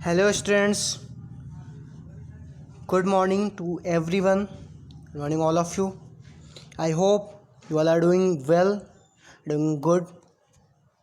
Hello students, good morning to everyone, good morning all of you. I hope you all are doing well, doing good.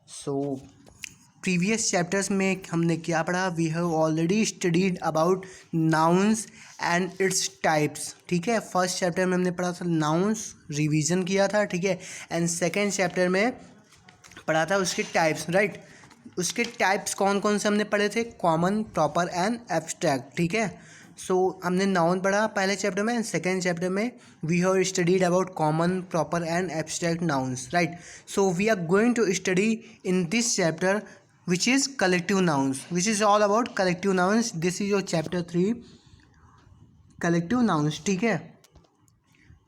So previous chapters में हमने क्या पढ़ा? We have already studied about nouns and its types. ठीक है, first chapter में हमने पढ़ा था nouns, रिवीजन किया था. ठीक है, एंड सेकेंड चैप्टर में पढ़ा था उसके टाइप्स. राइट, उसके टाइप्स कौन कौन से हमने पढ़े थे? Common, proper and abstract. ठीक है, सो हमने नाउन पढ़ा पहले चैप्टर में. सेकेंड चैप्टर में we have studied about common, proper and abstract nouns. Right, so we are going to study in this chapter which is collective nouns, which is all about collective nouns. This is your chapter 3, collective nouns. ठीक है,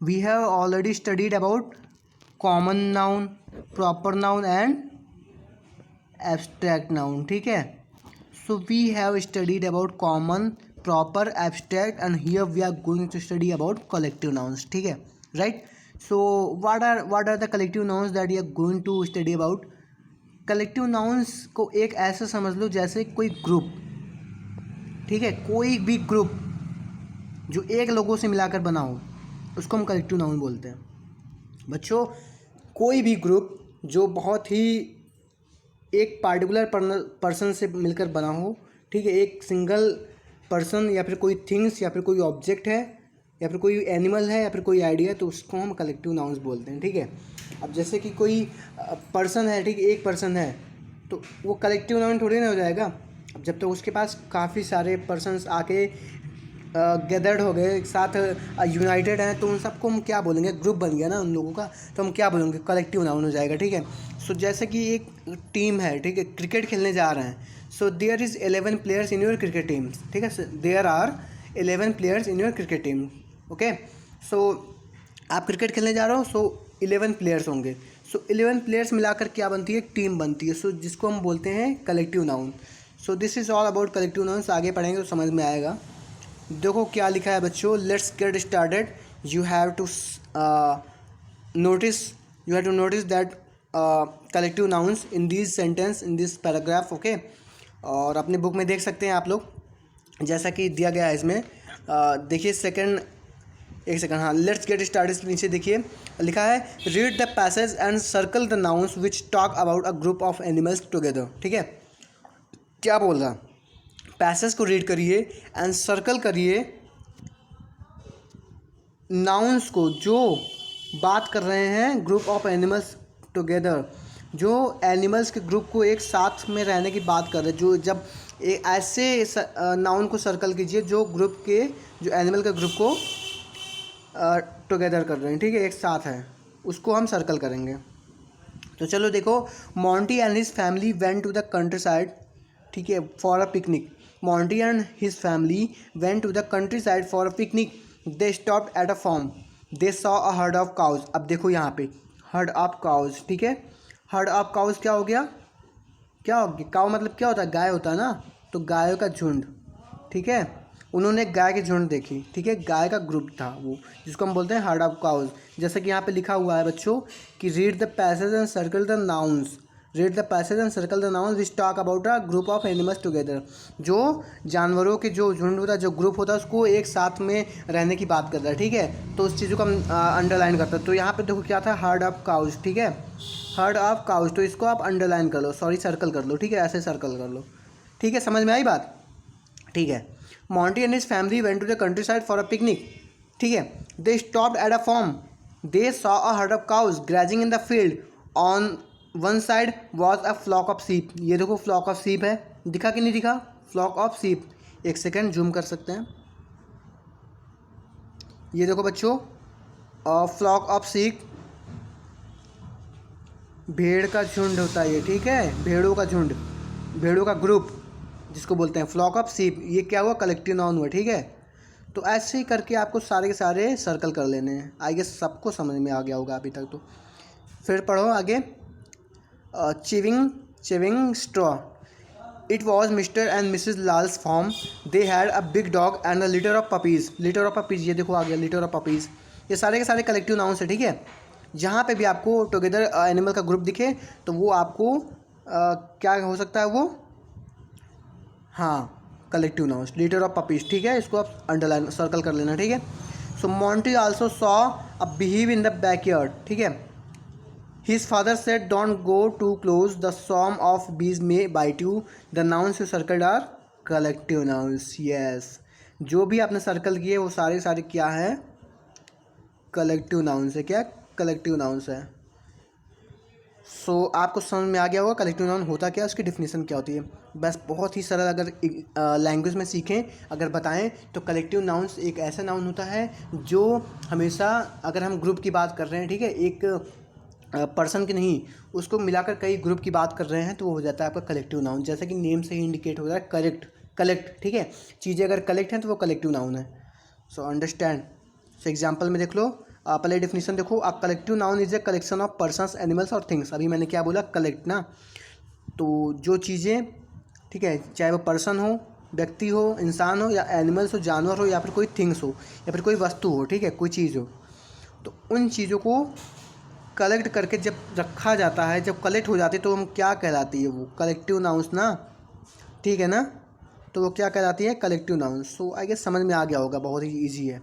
we have already studied about common noun, proper noun and abstract noun. ठीक है, so we have studied about common, proper, abstract and here we are going to study about collective nouns. ठीक है, right. So what are the collective nouns that we are going to study about? Collective nouns को एक ऐसा समझ लो जैसे कोई group. ठीक है, कोई भी ग्रुप जो एक लोगों से मिलाकर बना हो उसको हम कलेक्टिव नाउन बोलते हैं. बच्चों, कोई भी ग्रुप जो बहुत ही एक पार्टिकुलर पर्सन से मिलकर बना हो. ठीक है, एक सिंगल पर्सन या फिर कोई थिंग्स या फिर कोई ऑब्जेक्ट है या फिर कोई एनिमल है या फिर कोई आइडिया है, तो उसको हम कलेक्टिव नाउन्स बोलते हैं. ठीक है, अब जैसे कि कोई पर्सन है, ठीक है, एक पर्सन है तो वो कलेक्टिव नाउन थोड़ी ना हो जाएगा. अब जब तक उसके पास काफ़ी सारे पर्सन्स आके गैदर्ड हो गए, एक साथ यूनाइटेड हैं, तो उन सबको हम क्या बोलेंगे? ग्रुप बन गया ना उन लोगों का, तो हम क्या बोलेंगे? कलेक्टिव नाउन हो जाएगा. ठीक है, सो जैसे कि एक टीम है, ठीक है, क्रिकेट खेलने जा रहे हैं. So there is 11 players in your cricket team. ठीक है, there are 11 players in your cricket team. Okay, so आप क्रिकेट खेलने जा रहे हो, सो 11 प्लेयर्स होंगे. सो 11 प्लेयर्स मिलाकर क्या बनती है? एक टीम बनती है. सो जिसको हम बोलते हैं collective noun. So this is all about collective nouns. आगे पढ़ेंगे तो समझ में आएगा. देखो क्या लिखा है बच्चों. Let's get started. You have to notice that collective nouns in this sentence, in this paragraph. Okay, और अपने बुक में देख सकते हैं आप लोग, जैसा कि दिया गया है इसमें. देखिए एक सेकंड. हाँ, लेट्स गेट स्टार्टेड नीचे देखिए लिखा है, read the passage and circle the nouns which talk about a group of animals together. ठीक है, क्या बोल रहा? पैसेज को रीड करिए एंड सर्कल करिए नाउन्स को जो बात कर रहे हैं ग्रुप ऑफ एनिमल्स टुगेदर, जो एनिमल्स के ग्रुप को एक साथ में रहने की बात कर रहे हैं. जो जब ऐसे नाउन को सर्कल कीजिए जो ग्रुप के, जो एनिमल के ग्रुप को टुगेदर कर रहे हैं. ठीक है, एक साथ है, उसको हम सर्कल करेंगे. तो चलो देखो, Monty and his family went to the countryside. ठीक है, for a picnic. Monty and his family went to the countryside for a picnic. They stopped at a farm. They saw a herd of cows. अब देखो यहाँ पे heard of cause. ठीक है, heard of cause क्या हो गया? क्या हो गया? काउ मतलब क्या होता है? गाय होता है ना, तो गायों का झुंड. ठीक है, उन्होंने गाय के झुंड देखी. ठीक है, गाय का ग्रुप था वो, जिसको हम बोलते हैं हर्ड ऑफ काउज. जैसा कि यहाँ पे लिखा हुआ है बच्चों कि read the passage and circle the nouns. Read the passage and circle the nouns which talk about a group of animals together. जो जानवरों के जो झुंड होता है, जो ग्रुप होता है, उसको एक साथ में रहने की बात करता है. ठीक है, तो उस चीज़ों को हम अंडरलाइन करते हैं. तो यहाँ पे देखो क्या था? Heard of cause. ठीक है, हर्ड ऑफ काउज, तो इसको आप अंडरलाइन कर लो, सॉरी सर्कल कर लो. ठीक है, ऐसे सर्कल कर लो. ठीक है, समझ में आई बात? ठीक है, Monty and his family went to the countryside for a picnic. ठीक है, they stopped at a farm. They saw a herd of cows grazing in the field. On one side was a flock of sheep. ये देखो flock of sheep है, दिखा कि नहीं दिखा? flock of sheep. एक सेकेंड जूम कर सकते हैं. ये देखो बच्चों, flock of sheep, भेड़ का झुंड होता है ये. ठीक है, भेड़ों का झुंड, भेड़ों का ग्रुप, जिसको बोलते हैं फ्लॉक ऑफ शीप. ये क्या हुआ? कलेक्टिव नाउन हुआ. ठीक है, तो ऐसे ही करके आपको सारे के सारे सर्कल कर लेने हैं. आई गेस सबको समझ में आ गया होगा अभी तक. तो फिर पढ़ो आगे. Chewing straw. It was mister and missus Lal's farm. They had a big dog and a litter of puppies. Litter of puppies, ये देखो आ गया लिटर ऑफ पपीज़. ये सारे के सारे कलेक्टिव नाउन्स है. ठीक है, जहाँ पे भी आपको टुगेदर एनिमल का ग्रुप दिखे तो वो आपको क्या हो सकता है? वो, हाँ, collective nouns, litre of puppies, ठीक है, इसको आप अंडरलाइन सर्कल कर लेना, ठीक है। So Monty also saw a bee in the backyard, ठीक है। His father said don't go too close, the swarm of bees may bite you, the nouns you circled are collective nouns. Yes, जो भी आपने circle किए वो सारे सारे क्या है, कलेक्टिव नाउन्स है। क्या कलेक्टिव नाउन्स है। सो आपको समझ में आ गया होगा कलेक्टिव नाउन होता क्या है, उसकी डिफिनीसन क्या होती है। बस बहुत ही सरल, अगर लैंग्वेज में सीखें, अगर बताएं तो कलेक्टिव नाउन्स एक ऐसा नाउन होता है जो हमेशा, अगर हम ग्रुप की बात कर रहे हैं, ठीक है, एक पर्सन की नहीं, उसको मिलाकर कई ग्रुप की बात कर रहे हैं तो वो हो जाता है आपका कलेक्टिव नाउन। जैसे कि नेम से ही इंडिकेट हो रहा है, कलेक्ट, ठीक है, चीज़ें अगर कलेक्ट हैं तो वो कलेक्टिव नाउन है। So understand. सो एग्जाम्पल में देख लो, पहले डेफिनेशन देखो, a collective noun is a collection of persons, animals और थिंग्स। अभी मैंने क्या बोला, कलेक्ट ना, तो जो चीज़ें, ठीक है, चाहे वो पर्सन हो, व्यक्ति हो, इंसान हो, या एनिमल्स हो, जानवर हो, या फिर कोई थिंग्स हो, या फिर कोई वस्तु हो, ठीक है, कोई चीज़ हो, तो उन चीज़ों को कलेक्ट करके जब रखा जाता है, जब कलेक्ट हो जाती है तो हम क्या कहलाती है, वो कलेक्टिव नाउन्स ना, ठीक है ना, तो वो क्या कहलाती है, collective nouns. So I guess समझ में आ गया होगा, बहुत ही ईजी है।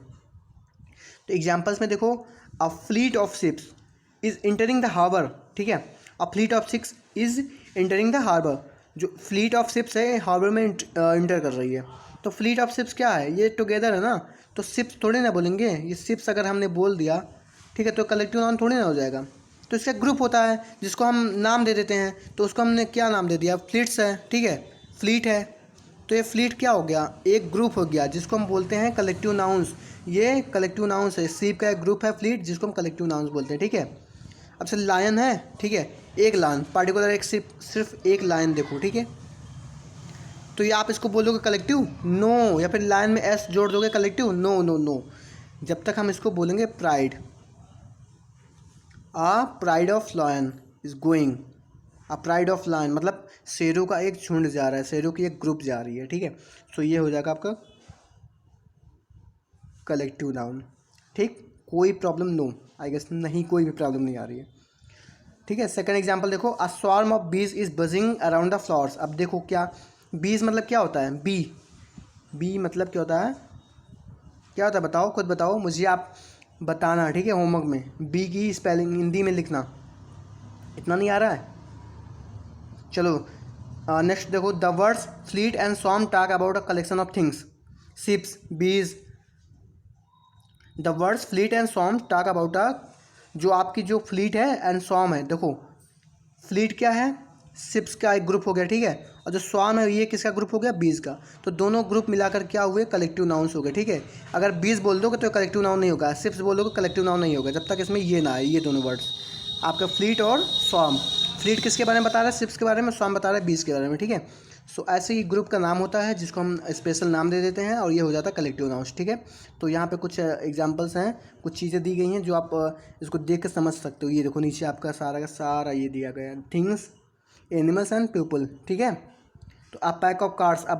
तो एग्जाम्पल्स में देखो, a fleet of ships is entering the harbour, ठीक है, a fleet of ships is entering the harbour, जो फ्लीट ऑफ शिप्स है हार्बर में इंटर कर रही है। तो फ्लीट ऑफ शिप्स क्या है, ये टुगेदर है ना, तो शिप्स थोड़ी ना बोलेंगे, ये शिप्स अगर हमने बोल दिया, ठीक है, तो कलेक्टिव नाउन थोड़ी ना हो जाएगा। तो इसका ग्रुप होता है जिसको हम नाम दे देते हैं, तो उसको हमने क्या नाम दे दिया, फ्लीट्स है, ठीक है, फ्लीट है, तो ये फ्लीट क्या हो गया, एक ग्रुप हो गया जिसको हम बोलते हैं कलेक्टिव नाउन्स। ये कलेक्टिव नाउन्स है, शिप का एक ग्रुप है फ्लीट, जिसको हम कलेक्टिव नाउन्स बोलते हैं, ठीक है। अब से लायन है, ठीक है, एक लायन, पार्टिकुलर एक सिर्फ एक लायन देखो, ठीक है, तो ये आप इसको बोलोगे कलेक्टिव, नो, या फिर लायन में एस जोड़ दोगे कलेक्टिव, नो नो नो। जब तक हम इसको बोलेंगे pride, a pride of lion is going, a pride of lion मतलब शेरों का एक झुंड जा रहा है, शेरों की एक ग्रुप जा रही है, ठीक है। सो ये हो जाएगा आपका कलेक्टिव नाउन, ठीक, कोई प्रॉब्लम, नो, आई गेस नहीं, कोई भी प्रॉब्लम नहीं आ रही है, ठीक है। सेकंड एग्जांपल देखो, अ स्वार्म ऑफ बीज is buzzing around the flowers. अब देखो क्या, बीज मतलब क्या होता है, बी मतलब क्या होता है, क्या होता है, बताओ, खुद बताओ मुझे, आप बताना, ठीक है, होमवर्क में बी की स्पेलिंग हिंदी में लिखना, इतना नहीं आ रहा है, चलो नेक्स्ट देखो, the words fleet and swarm talk about a collection of things, ships, bees. The words fleet and swarm talk about a, जो आपकी जो फ्लीट है एंड स्वार्म है, देखो फ्लीट क्या है, शिप्स का एक ग्रुप हो गया, ठीक है, और जो स्वार्म है ये किसका ग्रुप हो गया, बीज का, तो दोनों ग्रुप मिलाकर क्या हुए, कलेक्टिव नाउन्स हो गए, ठीक है। अगर बीज बोल दोगे तो कलेक्टिव नाउन नहीं होगा, शिप्स बोलोगे कलेक्टिव नाउन नहीं होगा, जब तक इसमें ये ना आए, ये दोनों वर्ड्स आपका फ्लीट और स्वार्म। फ्लीट किसके बारे में बता रहा है, शिप्स के बारे में, स्वार्म बता रहा है बीज के बारे में, ठीक है। सो ऐसे ही ग्रुप का नाम होता है जिसको हम स्पेशल नाम दे देते हैं, और ये हो जाता है कलेक्टिव नाउन्स, ठीक है। तो यहाँ पे कुछ एग्जांपल्स हैं, कुछ चीज़ें दी गई हैं जो आप इसको देख कर समझ सकते हो। ये देखो नीचे आपका सारा का सारा ये दिया गया है, थिंग्स, एनिमल्स एंड पीपल, ठीक है। तो अ pack of cards, a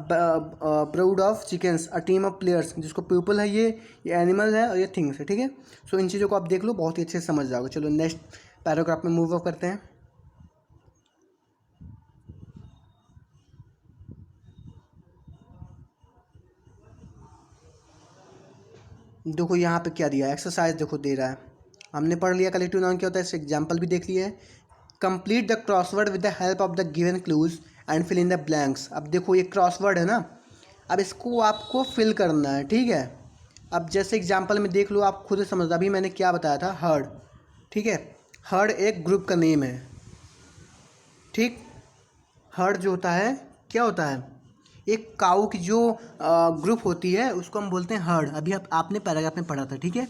brood of chickens, a team of players, जिसको पीपल है ये एनिमल है और ये थिंग्स है, ठीक है। सो इन चीज़ों को आप देख लो, बहुत ही अच्छे से समझ जाओगे। चलो नेक्स्ट पैराग्राफ में मूव अप करते हैं। देखो यहाँ पे क्या दिया है, एक्सरसाइज देखो दे रहा है, हमने पढ़ लिया कलेक्टिव नाउन क्या होता है, इससे एग्जाम्पल भी देख लिया है। Complete the crossword with the help of the given clues and fill in the blanks. अब देखो ये क्रॉसवर्ड है ना, अब इसको आपको फिल करना है, ठीक है। अब जैसे एग्जाम्पल में देख लो, आप खुद समझ, अभी मैंने क्या बताया था, हर्ड, ठीक है, हर्ड एक ग्रुप का नेम है, ठीक। हर्ड जो होता है क्या होता है, एक काऊ की जो ग्रुप होती है उसको हम बोलते हैं हर्ड। अभी आपने पैराग्राफ में पढ़ा था, ठीक है।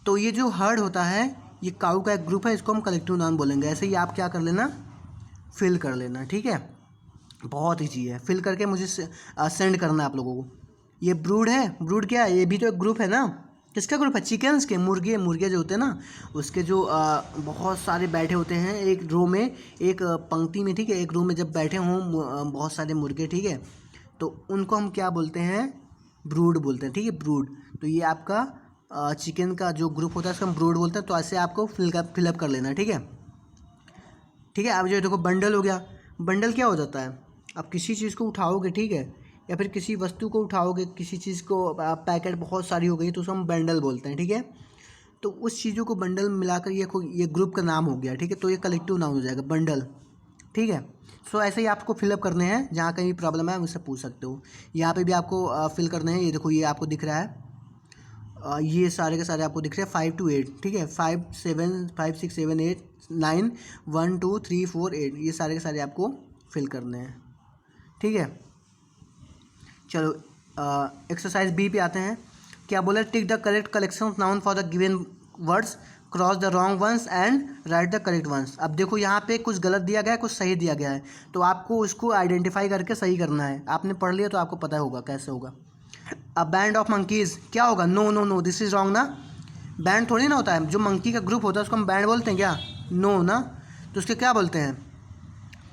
तो ये जो हर्ड होता है ये काऊ का एक ग्रुप है, इसको हम कलेक्टिव नाउन बोलेंगे। ऐसे ही आप क्या कर लेना, फिल कर लेना, ठीक है, बहुत ईजी है, फिल करके मुझे सेंड करना है आप लोगों को। ये ब्रूड है, ब्रूड क्या है, ये भी तो एक ग्रुप है ना, किसका ग्रुप है, चिकन्स के, मुर्गे जो होते हैं ना, उसके जो बहुत सारे बैठे होते हैं एक रो में, एक पंक्ति में, ठीक है, एक रो में जब बैठे हों बहुत सारे मुर्गे, ठीक है, तो उनको हम क्या बोलते हैं, ब्रूड बोलते हैं, ठीक है, ब्रूड। तो ये आपका चिकन का जो ग्रुप होता है उसको हम ब्रूड बोलते हैं। तो ऐसे आपको फिलअप कर लेना है, ठीक है, ठीक है। अब जो देखो बंडल हो गया, बंडल क्या हो जाता है, आप किसी चीज़ को उठाओगे, ठीक है, या फिर किसी वस्तु को उठाओगे, किसी चीज़ को पैकेट बहुत सारी हो गई तो उसको हम बंडल बोलते हैं, ठीक है। तो उस चीज़ों को बंडल में मिलाकर ये ग्रुप का नाम हो गया, ठीक है। तो ये कलेक्टिव नाउन हो जाएगा बंडल, ठीक है। सो ऐसे ही आपको फिलअप करने हैं, जहाँ कहीं भी प्रॉब्लम है मुझसे पूछ सकते हो। यहाँ पे भी आपको फिल करने हैं, ये देखो ये आपको दिख रहा है, ये सारे के सारे आपको दिख रहे हैं 5 to 8, ठीक है। 5 6 7 8 9 1 2 3 4 8, ये सारे के सारे आपको फिल करने हैं, ठीक है। चलो एक्सरसाइज बी पे आते हैं। क्या बोला, tick the correct collection of noun for the given words, cross the wrong ones and write the correct ones. अब देखो यहाँ पे कुछ गलत दिया गया है, कुछ सही दिया गया है, तो आपको उसको आइडेंटिफाई करके सही करना है। आपने पढ़ लिया तो आपको पता होगा कैसे होगा। अ बैंड ऑफ मंकीज़ क्या होगा, no no no, this is wrong ना। बैंड थोड़ी ना होता है, जो मंकी का ग्रुप होता है उसको हम बैंड बोलते हैं क्या, नो ना। तो उसके क्या बोलते हैं,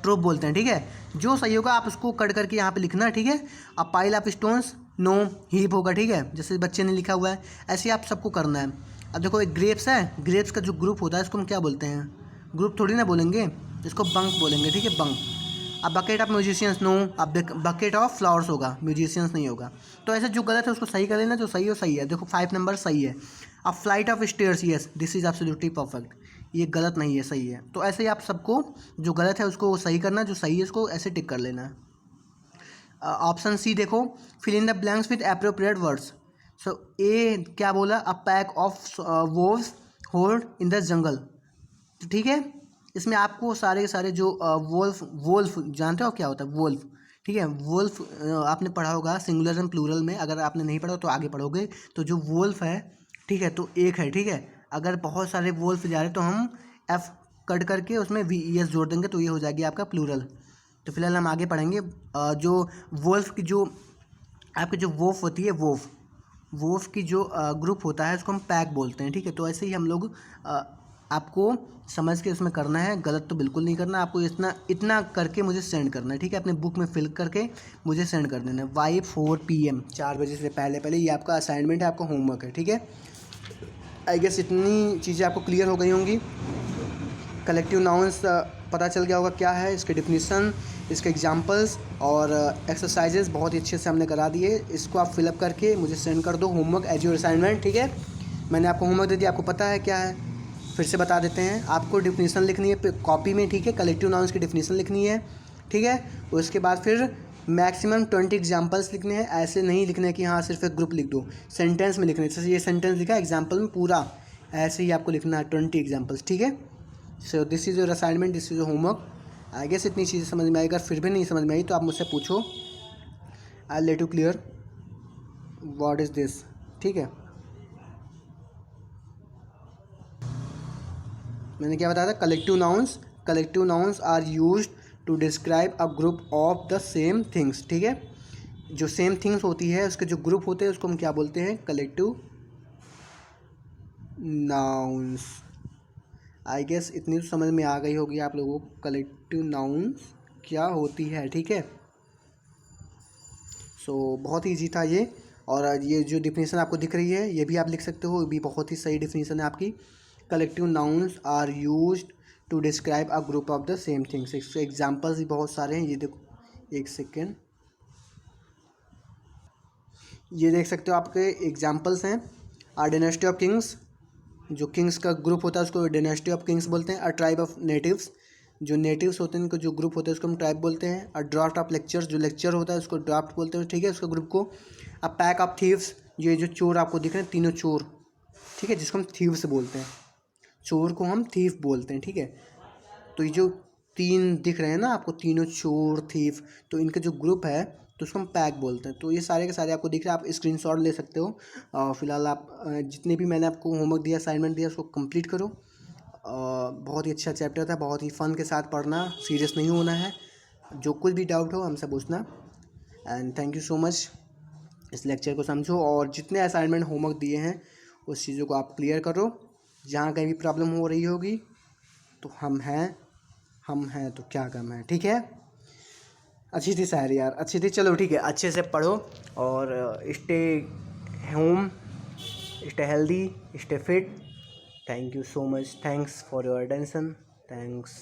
ट्रूप बोलते हैं, ठीक है। जो सही होगा आप उसको कट करके यहाँ पे लिखना है, ठीक है। A pile of stones, no, heap होगा, ठीक है, जैसे बच्चे ने लिखा हुआ है, ऐसे ही आप सबको करना है। अब देखो एक ग्रेप्स है, ग्रेप्स का जो ग्रुप होता है इसको हम क्या बोलते हैं, ग्रुप थोड़ी ना बोलेंगे, इसको बंक बोलेंगे, ठीक है, बंक। अब बकेट ऑफ म्यूजिशियंस, नो, अब बकेट ऑफ फ्लावर्स होगा, म्यूजिशियंस नहीं होगा। तो ऐसे जो गलत है उसको सही कर लेना, जो सही हो सही है। देखो 5 नंबर सही है। अब flight of stairs, yes this is absolutely perfect, ये गलत नहीं है, सही है। तो ऐसे ही आप सबको जो गलत है उसको सही करना, जो सही है उसको ऐसे टिक कर लेना है। ऑप्शन सी देखो, fill in the blanks with appropriate words. So A क्या बोला, a pack of wolves hold in the jungle, तो ठीक है। इसमें आपको सारे के सारे जो वोल्फ, वोल्फ जानते हो क्या होता है वोल्फ, ठीक है। वोल्फ आपने पढ़ा होगा सिंगुलर एंड प्लूरल में, अगर आपने नहीं पढ़ा तो आगे पढ़ोगे। तो जो वोल्फ है, ठीक है, तो एक है, ठीक है। अगर बहुत सारे वोल्फ जा रहे तो हम एफ कट करके उसमें वी ई एस जोड़ देंगे, तो ये हो जाएगी आपका प्लूरल। तो फिलहाल हम आगे पढ़ेंगे। जो वोल्फ की जो आपकी जो वोफ होती है, वोफ वोफ की जो ग्रुप होता है उसको हम पैक बोलते हैं, ठीक है। तो ऐसे ही हम लोग आपको समझ के उसमें करना है, गलत तो बिल्कुल नहीं करना। आपको इतना इतना करके मुझे सेंड करना है, ठीक है, अपने बुक में फिल करके मुझे सेंड कर देना है बाई 4 PM, 4 बजे से पहले पहले। ये आपका असाइनमेंट है, आपका होमवर्क है, ठीक है। आई गेस इतनी चीज़ें आपको क्लियर हो गई होंगी। कलेक्टिव नाउन्स पता चल गया होगा क्या है, इसके डिफिनीसन, इसके एग्जांपल्स और एक्सरसाइजेस बहुत ही अच्छे से हमने करा दिए। इसको आप फिलअप करके मुझे सेंड कर दो, होमवर्क एज योर असाइनमेंट, ठीक है। मैंने आपको होमवर्क दे दिया, आपको पता है क्या है, फिर से बता देते हैं। आपको डिफिनीसन लिखनी है कॉपी में, ठीक है, कलेक्टिव नाउन्स की डिफिनीसन लिखनी है, ठीक है। उसके बाद फिर मैक्सिमम 20 एग्जाम्पल्स लिखने हैं। ऐसे नहीं लिखने कि हाँ सिर्फ एक ग्रुप लिख दो, सेंटेंस में लिखने, जैसे ये सेंटेंस लिखा है एग्जाम्पल में पूरा, ऐसे ही आपको लिखना है 20 एग्जाम्पल्स, ठीक है। So this is your assignment, this is your homework. I guess इतनी चीज़ें समझ में आई। अगर फिर भी नहीं समझ में आई तो आप मुझसे पूछो, I let you clear what is this, ठीक है। मैंने क्या बताया था, collective nouns are used to describe a group of the same things, ठीक है। जो सेम थिंग्स होती है उसके जो ग्रुप होते हैं उसको हम क्या बोलते हैं, कलेक्टिव नाउन्स। आई गेस इतनी तो समझ में आ गई होगी आप लोगों को कलेक्टिव नाउन्स क्या होती है, ठीक है। सो बहुत ही ईजी था ये। और ये जो डिफिनीसन आपको दिख रही है ये भी आप लिख सकते हो, ये भी बहुत ही सही डिफिनीसन है आपकी। Collective nouns are used to describe a group of the same things. इसके एग्जांपल्स भी बहुत सारे हैं, ये देखो, एक सेकेंड, ये देख सकते हो आपके एग्जांपल्स हैं। आ डायनेस्टी ऑफ किंग्स, जो किंग्स का ग्रुप होता है उसको डायनेस्टी ऑफ किंग्स बोलते हैं। अ ट्राइब ऑफ नेटिव्स, जो नेटिव्स होते हैं उनको जो ग्रुप होता है उसको हम ट्राइब बोलते हैं। अ ड्राफ्ट ऑफ लेक्चर्स, जो लेक्चर होता है उसको ड्राफ्ट बोलते हैं, ठीक है, उसका ग्रुप को। अ पैक ऑफ थीव्स, ये जो चोर आपको दिख रहे हैं तीनों चोर, ठीक है, जिसको हम थीव्स बोलते हैं, चोर को हम थीफ बोलते हैं, ठीक है। तो ये जो तीन दिख रहे हैं ना आपको, तीनों चोर थीफ, तो इनका जो ग्रुप है तो उसको हम पैक बोलते हैं। तो ये सारे के सारे आपको दिख रहे हैं, आप स्क्रीनशॉट ले सकते हो। फिलहाल आप जितने भी मैंने आपको होमवर्क दिया, असाइनमेंट दिया, उसको कंप्लीट करो। बहुत ही अच्छा चैप्टर था, बहुत ही फ़न के साथ पढ़ना, सीरियस नहीं होना है। जो कुछ भी डाउट हो हमसे पूछना। And thank you so much. इस लेक्चर को समझो और जितने असाइनमेंट होमवर्क दिए हैं उस चीज़ों को आप क्लियर करो। जहाँ कहीं भी प्रॉब्लम हो रही होगी तो हम हैं तो क्या कम है, ठीक है। अच्छी थी शायरी यार, अच्छी थी। चलो ठीक है, अच्छे से पढ़ो और stay home, stay healthy, stay fit. Thank you so much, thanks for your attention, thanks.